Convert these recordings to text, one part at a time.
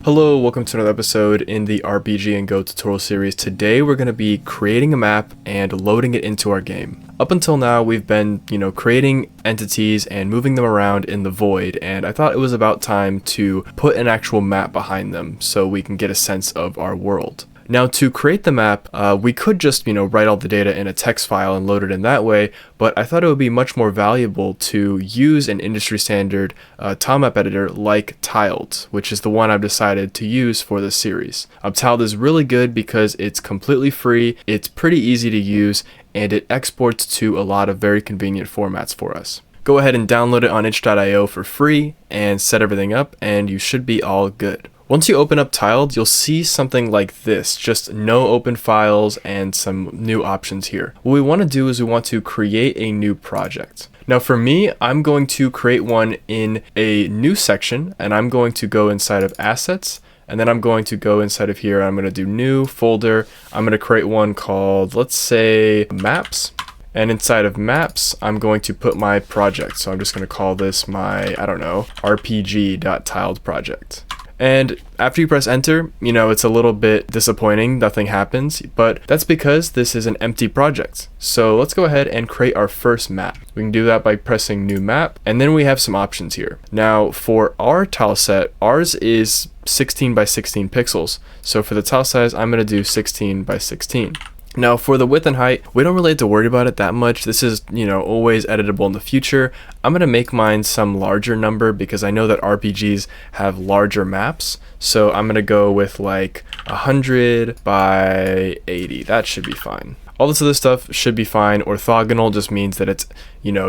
Hello, welcome to another episode in the RPG and Go tutorial series. Today we're going to be creating a map and loading it into our game. Up until now we've been, creating entities and moving them around in the void, and I thought it was about time to put an actual map behind them so we can get a sense of our world. Now, to create the map, we could just, write all the data in a text file and load it in that way, but I thought it would be much more valuable to use an industry standard tile map editor like Tiled, which is the one I've decided to use for this series. Tiled is really good because it's completely free, it's pretty easy to use, and it exports to a lot of very convenient formats for us. Go ahead and download it on itch.io for free and set everything up, and you should be all good. Once you open up Tiled, you'll see something like this, just no open files and some new options here. What we want to do is we want to create a new project. Now for me, I'm going to create one in a new section, and I'm going to go inside of assets, and then I'm going to go inside of here, I'm going to do new folder. I'm going to create one called, let's say, maps. And inside of maps, I'm going to put my project. So I'm just going to call this my, rpg.tiled project. And after you press enter, it's a little bit disappointing, nothing happens, but that's because this is an empty project. So let's go ahead and create our first map. We can do that by pressing new map, and then we have some options here. Now for our tile set, ours is 16 by 16 pixels. So for the tile size, I'm gonna do 16 by 16. Now for the width and height, we don't really have to worry about it that much. This is, always editable in the future. I'm going to make mine some larger number because I know that RPGs have larger maps. So I'm going to go with like 100 by 80. That should be fine. All this other stuff should be fine. Orthogonal just means that it's,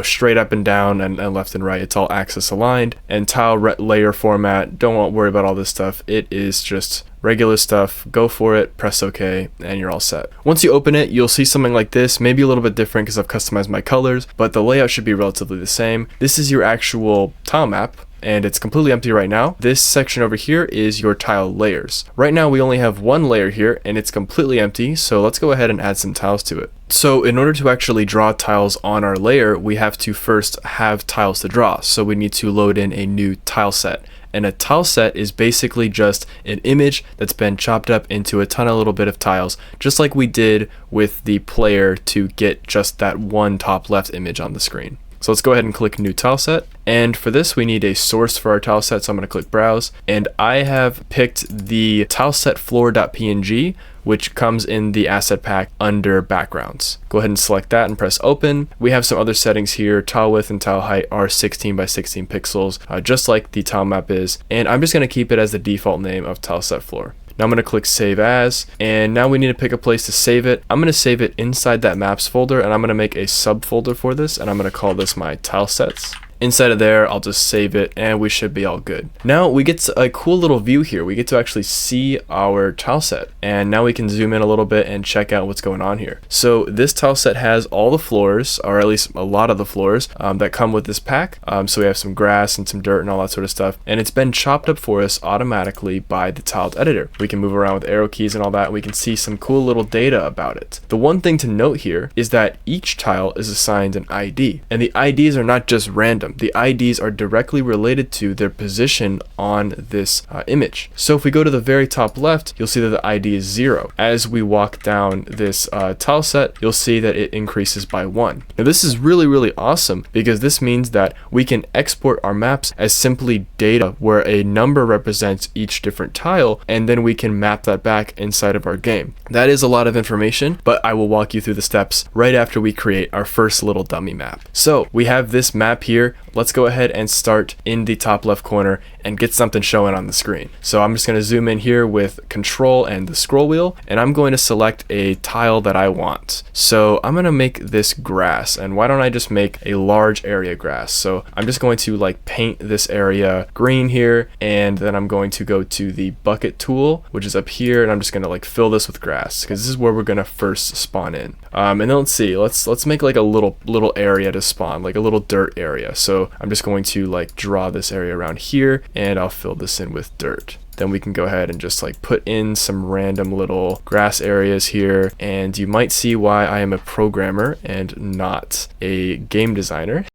straight up and down and left and right. It's all axis aligned. And tile layer format, don't worry about all this stuff. It is just regular stuff. Go for it, press OK, and you're all set. Once you open it, you'll see something like this, maybe a little bit different because I've customized my colors, but the layout should be relatively the same. This is your actual tile map, and it's completely empty right now. This section over here is your tile layers. Right now we only have one layer here and it's completely empty, so let's go ahead and add some tiles to it. So in order to actually draw tiles on our layer, we have to first have tiles to draw. So we need to load in a new tile set. And a tile set is basically just an image that's been chopped up into a ton of little bit of tiles, just like we did with the player to get just that one top left image on the screen. So let's go ahead and click new tile set. And for this, we need a source for our tile set. So I'm going to click browse, and I have picked the tileset floor.png, which comes in the asset pack under backgrounds. Go ahead and select that and press open. We have some other settings here. Tile width and tile height are 16 by 16 pixels, just like the tile map is. And I'm just going to keep it as the default name of tileset floor. Now I'm going to click save as, and now we need to pick a place to save it. I'm going to save it inside that maps folder, and I'm going to make a subfolder for this, and I'm going to call this my tilesets. Inside of there, I'll just save it, and we should be all good. Now we get a cool little view here. We get to actually see our tile set, and now we can zoom in a little bit and check out what's going on here. So this tile set has all the floors, or at least a lot of the floors that come with this pack. So we have some grass and some dirt and all that sort of stuff, and it's been chopped up for us automatically by the tiled editor. We can move around with arrow keys and all that. We can see some cool little data about it. The one thing to note here is that each tile is assigned an ID, and the IDs are not just random. The IDs are directly related to their position on this image. So if we go to the very top left, you'll see that the ID is 0. As we walk down this tile set, you'll see that it increases by 1. Now this is really, really awesome because this means that we can export our maps as simply data where a number represents each different tile, and then we can map that back inside of our game. That is a lot of information, but I will walk you through the steps right after we create our first little dummy map. So we have this map here. Let's go ahead and start in the top left corner and get something showing on the screen. So I'm just going to zoom in here with control and the scroll wheel, and I'm going to select a tile that I want. So I'm going to make this grass, and why don't I just make a large area grass? So I'm just going to paint this area green here, and then I'm going to go to the bucket tool, which is up here, and I'm just going to fill this with grass because this is where we're going to first spawn in. And then let's see, let's make a little area to spawn, like a little dirt area. So I'm just going to draw this area around here, and I'll fill this in with dirt. Then we can go ahead and just put in some random little grass areas here, and you might see why I am a programmer and not a game designer.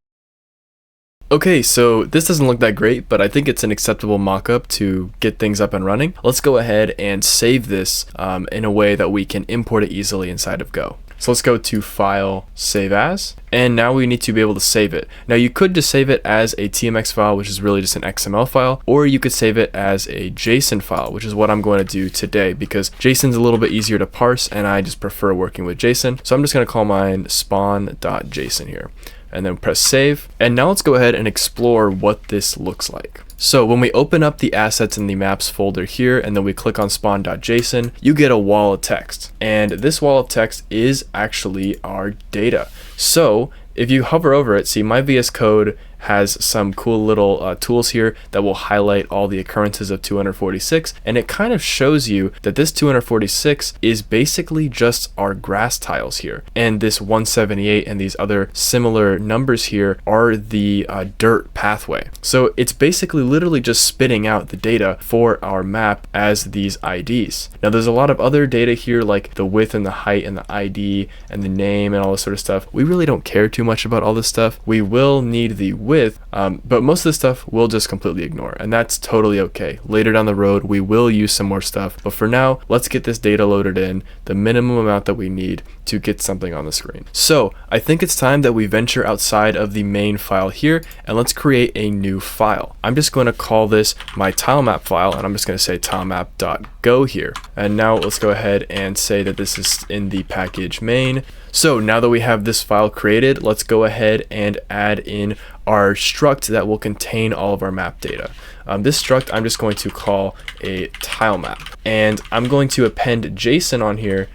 Okay, so this doesn't look that great, but I think it's an acceptable mockup to get things up and running. Let's go ahead and save this in a way that we can import it easily inside of Go. So let's go to File, Save As, and now we need to be able to save it. Now you could just save it as a TMX file, which is really just an XML file, or you could save it as a JSON file, which is what I'm going to do today because JSON's a little bit easier to parse and I just prefer working with JSON. So I'm just going to call mine spawn.json here. And then press save. And now let's go ahead and explore what this looks like. So when we open up the assets in the maps folder here, and then we click on spawn.json, you get a wall of text. And this wall of text is actually our data. So if you hover over it, see my VS Code has some cool little tools here that will highlight all the occurrences of 246, and it kind of shows you that this 246 is basically just our grass tiles here, and this 178 and these other similar numbers here are the dirt pathway. So it's basically literally just spitting out the data for our map as these IDs. Now there's a lot of other data here like the width and the height and the ID and the name and all this sort of stuff. We really don't care too much about all this stuff. We will need the width, but most of the stuff we'll just completely ignore, and that's totally okay. Later down the road we will use some more stuff, but for now let's get this data loaded in, the minimum amount that we need to get something on the screen. So I think it's time that we venture outside of the main file here and let's create a new file. I'm just going to call this my tilemap file, and I'm just going to say tilemap.go here. And now let's go ahead and say that this is in the package main. So now that we have this file created, let's go ahead and add in our struct that will contain all of our map data. This struct I'm just going to call a tilemap, and I'm going to append JSON on here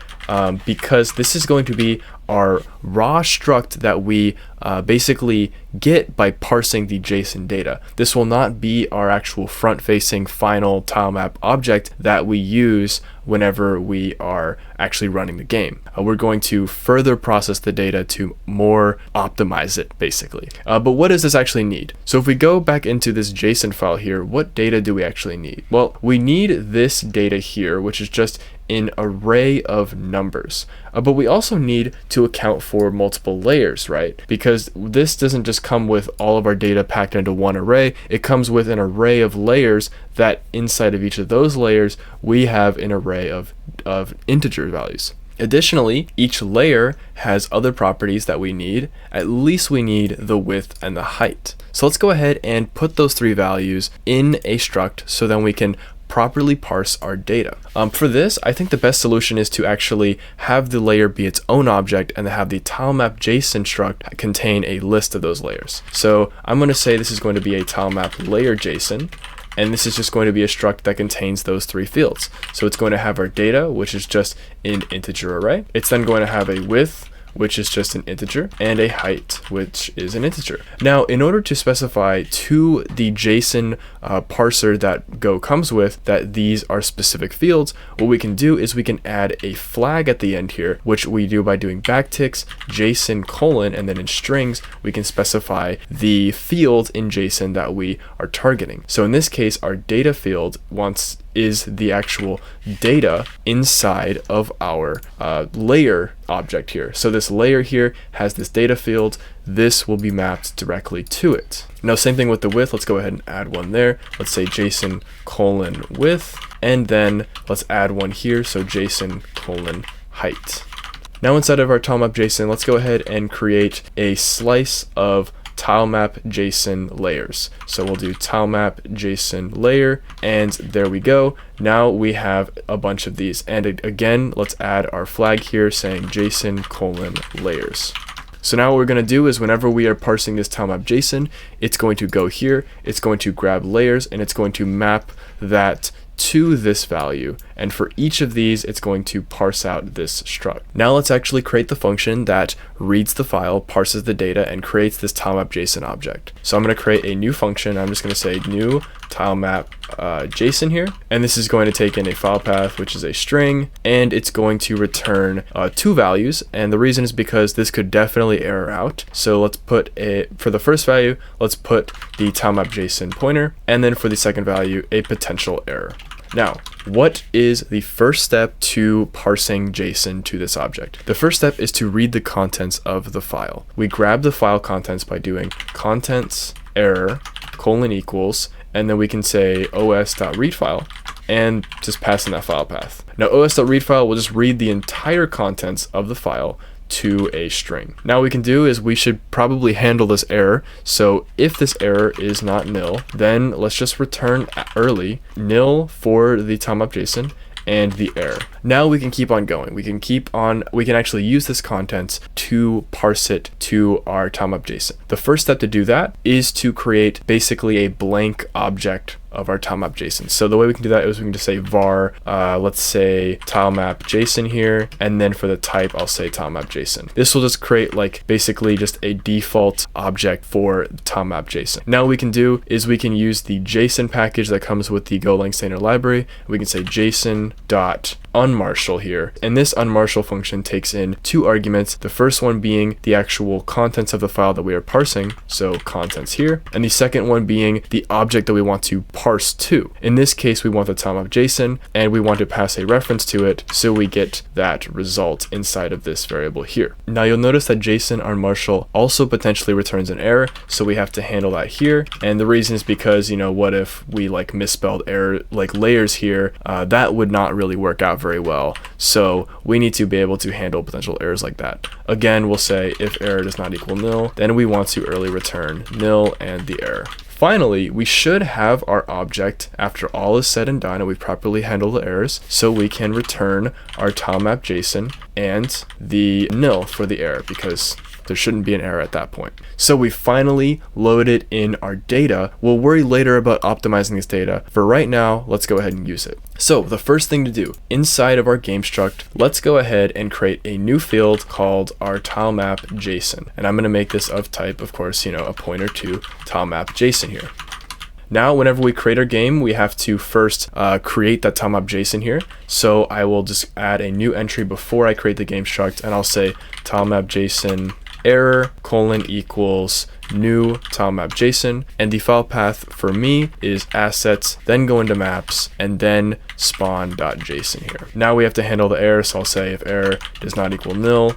because this is going to be our raw struct that we basically get by parsing the JSON data. This will not be our actual front-facing final tilemap object that we use whenever we are actually running the game. We're going to further process the data to more optimize it, basically. But what does this actually need? So if we go back into this JSON file here, what data do we actually need? Well, we need this data here, which is just an array of numbers. But we also need to account for multiple layers, right? Because this doesn't just come with all of our data packed into one array, it comes with an array of layers that inside of each of those layers, we have an array of integer values. Additionally, each layer has other properties that we need. At least we need the width and the height. So let's go ahead and put those three values in a struct so then we can properly parse our data. For this, I think the best solution is to actually have the layer be its own object and have the tilemap JSON struct contain a list of those layers. So I'm going to say this is going to be a tilemap layer JSON, and this is just going to be a struct that contains those three fields. So it's going to have our data, which is just an integer array. It's then going to have a width, which is just an integer, and a height, which is an integer. Now, in order to specify to the JSON parser that Go comes with that these are specific fields, what we can do is we can add a flag at the end here, which we do by doing backticks JSON colon, and then in strings, we can specify the field in JSON that we are targeting. So in this case, our data field is the actual data inside of our layer object here. So this layer here has this data field. This will be mapped directly to it. Now, same thing with the width. Let's go ahead and add one there. Let's say JSON colon width, and then let's add one here. So JSON colon height. Now inside of our tilemap JSON, let's go ahead and create a slice of tilemap JSON layers. So we'll do tilemap JSON layer, and there we go. Now we have a bunch of these, and again, let's add our flag here saying JSON colon layers. So now what we're going to do is whenever we are parsing this tilemap JSON, it's going to go here, it's going to grab layers, and it's going to map that to this value, and for each of these it's going to parse out this struct. Now let's actually create the function that reads the file, parses the data, and creates this tilemap JSON object. So I'm going to create a new function. I'm just going to say new tilemap JSON here, and this is going to take in a file path, which is a string, and it's going to return two values, and the reason is because this could definitely error out. So let's put for the first value, let's put the tilemap JSON pointer, and then for the second value, a potential error. Now, what is the first step to parsing JSON to this object? The first step is to read the contents of the file. We grab the file contents by doing contents error colon equals, and then we can say os.readFile and just pass in that file path. Now os.readFile will just read the entire contents of the file to a string. Now what we can do is we should probably handle this error. So if this error is not nil, then let's just return early nil for the tilemap.json and the error. Now we can keep on going. We can actually use this content to parse it to our tilemap.json. The first step to do that is to create basically a blank object of our tilemap.json. So the way we can do that is we can just say var, let's say tilemap.json here, and then for the type, I'll say tilemap.json. This will just create like basically just a default object for tilemap.json. Now what we can do is we can use the JSON package that comes with the Golang standard library. We can say JSON.unmarshal here, and this unmarshal function takes in two arguments. The first one being the actual contents of the file that we are parsing, so contents here, and the second one being the object that we want to parse to. In this case, we want the tilemap.json, and we want to pass a reference to it, so we get that result inside of this variable here. Now you'll notice that JSON unmarshal also potentially returns an error, so we have to handle that here. And the reason is because, you know, what if we like misspelled error like layers here? That would not really work out very well. So we need to be able to handle potential errors like that. Again, we'll say if error does not equal nil, then we want to early return nil and the error. Finally, we should have our object after all is said and done and we've properly handled the errors, so we can return our tilemap.json and the nil for the error, because there shouldn't be an error at that point. So we finally loaded in our data. We'll worry later about optimizing this data. For right now, let's go ahead and use it. So the first thing to do inside of our game struct, let's go ahead and create a new field called our tilemap.json. And I'm going to make this of type, of course, you know, a pointer to tilemap.json here. Now, whenever we create our game, we have to first create that tilemap.json here. So I will just add a new entry before I create the game struct, and I'll say tilemap.json error colon equals new tilemap.json, and the file path for me is assets, then go into maps, and then spawn.json here. Now we have to handle the error, so I'll say if error does not equal nil.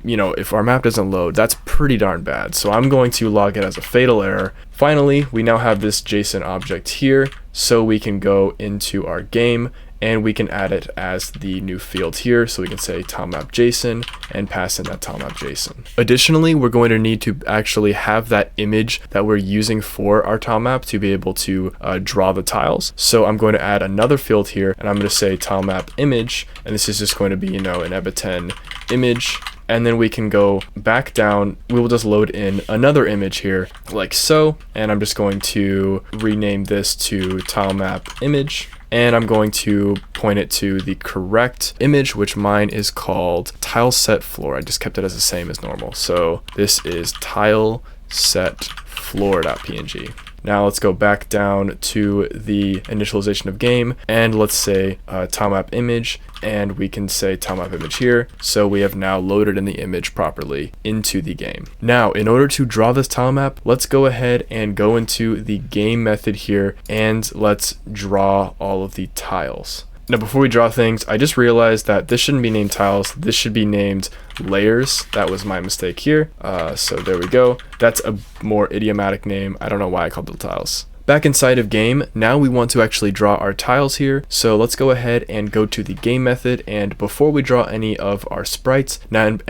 You know, if our map doesn't load, that's pretty darn bad. So I'm going to log it as a fatal error. Finally, we now have this JSON object here, so we can go into our game and we can add it as the new field here. So we can say tilemap.json and pass in that tilemap.json. Additionally, we're going to need to actually have that image that we're using for our tilemap to be able to draw the tiles. So I'm going to add another field here, and I'm going to say tilemap image, and this is just going to be, you know, an EBA10 image. And then we can go back down. We will just load in another image here like so. And I'm just going to rename this to tilemap image. And I'm going to point it to the correct image, which mine is called tileset floor. I just kept it as the same as normal. So this is tileset floor.png. Now let's go back down to the initialization of game, and let's say tilemap image, and we can say tilemap image here. So we have now loaded in the image properly into the game. Now, in order to draw this tilemap, let's go ahead and go into the game method here, and let's draw all of the tiles. Now, before we draw things, I just realized that this shouldn't be named tiles. This should be named layers. That was my mistake here. So there we go. That's a more idiomatic name. I don't know why I called it tiles. Back inside of game, now we want to actually draw our tiles here. So let's go ahead and go to the game method, and before we draw any of our sprites, let's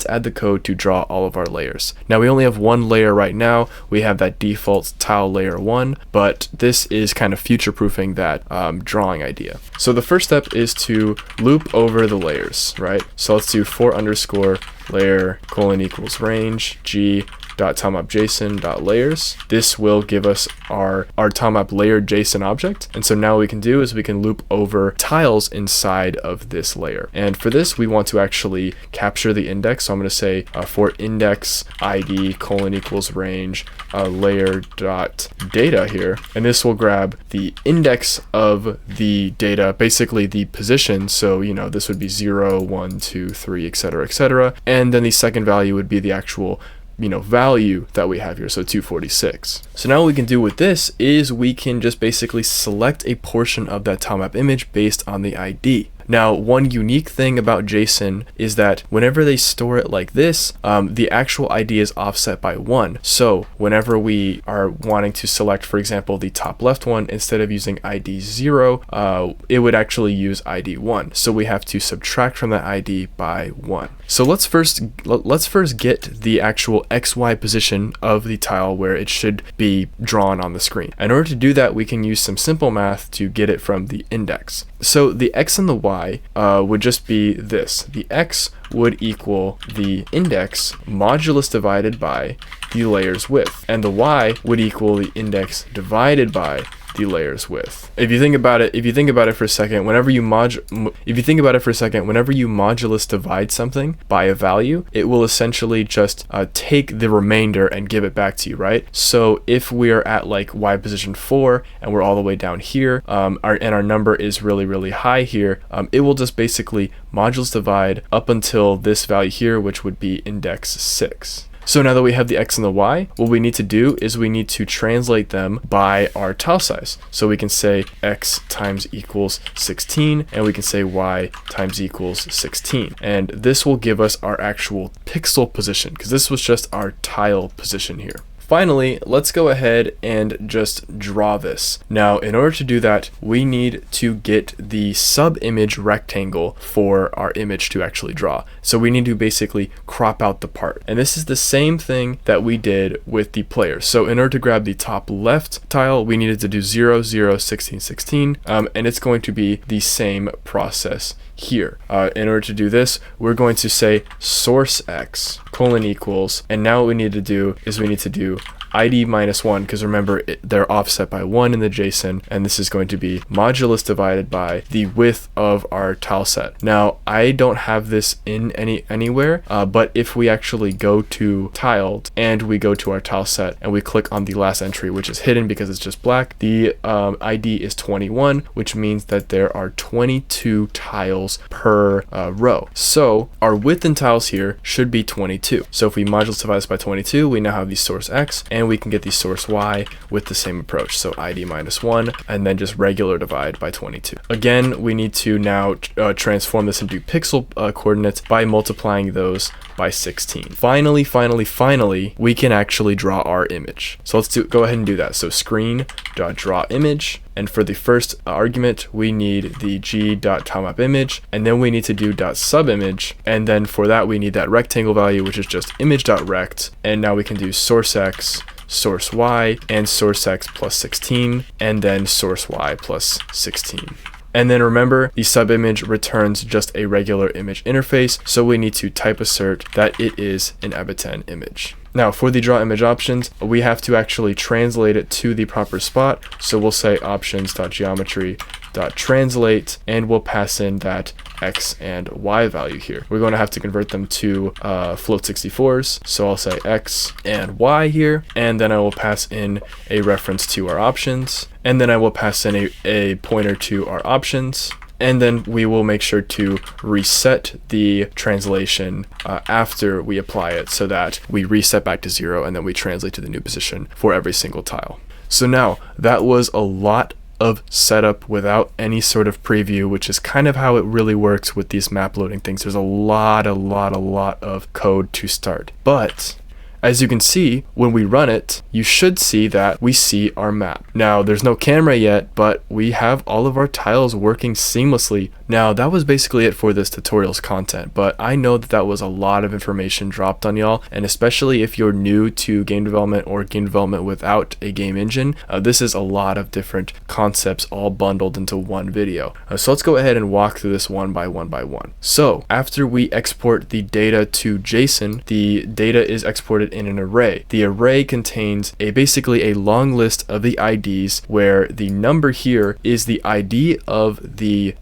add the code to draw all of our layers. Now we only have one layer right now. We have that default tile layer 1, but this is kind of future-proofing that drawing idea. So the first step is to loop over the layers, right? So let's do for underscore layer colon equals range g .tilemap.json.layers. This will give us our tilemap layered JSON object. And so now what we can do is we can loop over tiles inside of this layer. And for this, we want to actually capture the index. So I'm going to say for index ID colon equals range layer dot data here. And this will grab the index of the data, basically the position. So, you know, this would be 0, 1, 2, 3, etc., etc. And then the second value would be the actual value that we have here, so 246. So now what we can do with this is we can just basically select a portion of that tilemap image based on the ID. Now, one unique thing about JSON is that whenever they store it like this, the actual ID is offset by 1. So whenever we are wanting to select, for example, the top left one, instead of using ID 0, it would actually use ID 1. So we have to subtract from that ID by 1. So let's first get the actual XY position of the tile where it should be drawn on the screen. In order to do that, we can use some simple math to get it from the index. So the X and the Y would just be this. The X would equal the index modulus divided by the layer's width, and the Y would equal the index divided by the layer's width. If you think about it for a second, whenever you modulus divide something by a value, it will essentially just take the remainder and give it back to you, right? So if we're at like Y position 4 and we're all the way down here, our number is really high here, it will just basically modulus divide up until this value here, which would be index 6. So now that we have the X and the Y, what we need to do is we need to translate them by our tile size. So we can say X times equals 16, and we can say Y times equals 16. And this will give us our actual pixel position, because this was just our tile position here. Finally, let's go ahead and just draw this. Now, in order to do that, we need to get the sub-image rectangle for our image to actually draw. So we need to basically crop out the part. And this is the same thing that we did with the player. So in order to grab the top left tile, we needed to do 0, 0, 16, 16, and it's going to be the same process here. In order to do this, we're going to say source X colon equals, and now what we need to do is we need to do ID minus 1, because remember they're offset by 1 in the JSON, and this is going to be modulus divided by the width of our tile set. Now I don't have this in anywhere, but if we actually go to tiled and we go to our tile set and we click on the last entry, which is hidden because it's just black, the ID is 21, which means that there are 22 tiles per row. So our width in tiles here should be 22. So if we modulus divide this by 22, we now have the source X, and we can get the source Y with the same approach. So ID minus 1, and then just regular divide by 22. Again, we need to now transform this into pixel coordinates by multiplying those by 16. Finally, we can actually draw our image. So let's go ahead and do that. So screen.drawImage, and for the first argument, we need the g.tilemapImage, and then we need to do .subImage, and then for that we need that rectangle value, which is just image.rect, and now we can do source X, source Y, and source X plus 16, and then source Y plus 16. And then remember, the subimage returns just a regular image interface, so we need to type assert that it is an Ebitan image. Now for the draw image options, we have to actually translate it to the proper spot. So we'll say options.geometry.translate, and we'll pass in that X and Y value here. We're going to have to convert them to float 64s. So I'll say X and Y here, and then I will pass in a reference to our options, and then I will pass in a pointer to our options. And then we will make sure to reset the translation after we apply it, so that we reset back to 0 and then we translate to the new position for every single tile. So now that was a lot of setup without any sort of preview, which is kind of how it really works with these map loading things. There's a lot of code to start. But as you can see, when we run it, you should see that we see our map. Now, there's no camera yet, but we have all of our tiles working seamlessly. Now, that was basically it for this tutorial's content, but I know that that was a lot of information dropped on y'all, and especially if you're new to game development or game development without a game engine, this is a lot of different concepts all bundled into one video. So let's go ahead and walk through this one by one. So, after we export the data to JSON, the data is exported in an array. The array contains basically a long list of the IDs, where the number here is the ID of the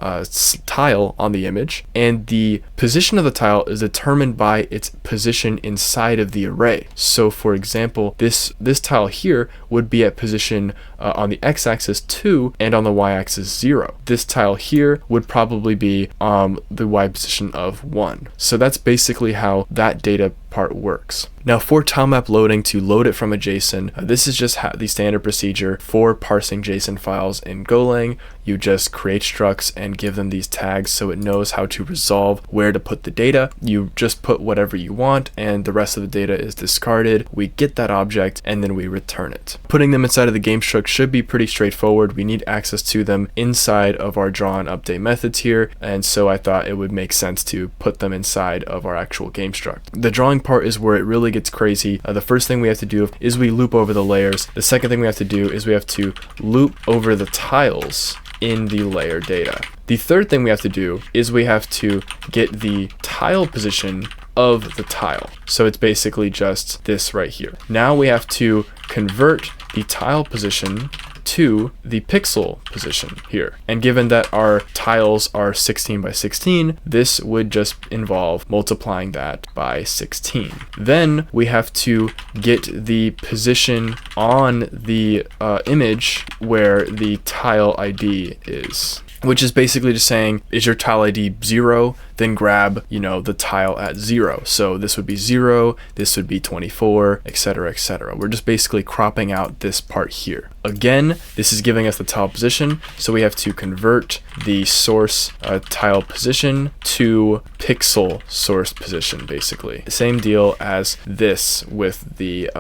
tile on the image, and the position of the tile is determined by its position inside of the array. So for example, this tile here would be at position on the x-axis 2 and on the y-axis 0. This tile here would probably be the y position of 1. So that's basically how that data part works. Now for tilemap loading, to load it from a JSON, this is just the standard procedure for parsing JSON files in Golang. you just create structs and give them these tags so it knows how to resolve where to put the data. You just put whatever you want and the rest of the data is discarded. We get that object and then we return it. Putting them inside of the game struct should be pretty straightforward. We need access to them inside of our draw and update methods here, and so I thought it would make sense to put them inside of our actual game struct. The drawing part is where it really gets crazy. The first thing we have to do is we loop over the layers. The second thing we have to do is we have to loop over the tiles in the layer data. The third thing we have to do is we have to get the tile position of the tile. So it's basically just this right here. Now we have to convert the tile position to the pixel position here. And given that our tiles are 16 by 16, this would just involve multiplying that by 16. Then we have to get the position on the image where the tile ID is, which is basically just saying, is your tile ID 0? Then grab, the tile at 0. So this would be 0, this would be 24, etc., etc. We're just basically cropping out this part here. Again, this is giving us the tile position, so we have to convert the source tile position to pixel source position, basically. Same deal as this with the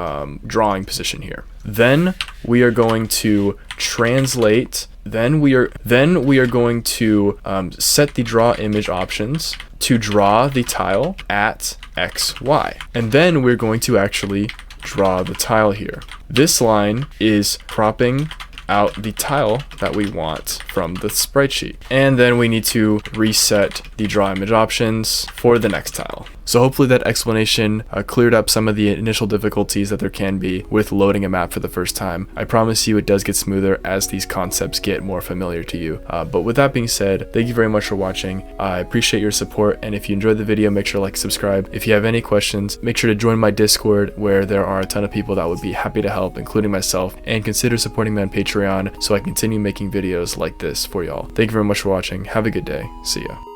drawing position here. Then we are going to translate. Then we are going to set the draw image options to draw the tile at X, Y. And then we're going to actually draw the tile here. This line is cropping out the tile that we want from the sprite sheet. And then we need to reset the draw image options for the next tile. So hopefully that explanation cleared up some of the initial difficulties that there can be with loading a map for the first time. I promise you it does get smoother as these concepts get more familiar to you. But with that being said, thank you very much for watching. I appreciate your support, and if you enjoyed the video, make sure to like, subscribe. If you have any questions, make sure to join my Discord, where there are a ton of people that would be happy to help, including myself, and consider supporting me on Patreon so I continue making videos like this for y'all. Thank you very much for watching. Have a good day. See ya.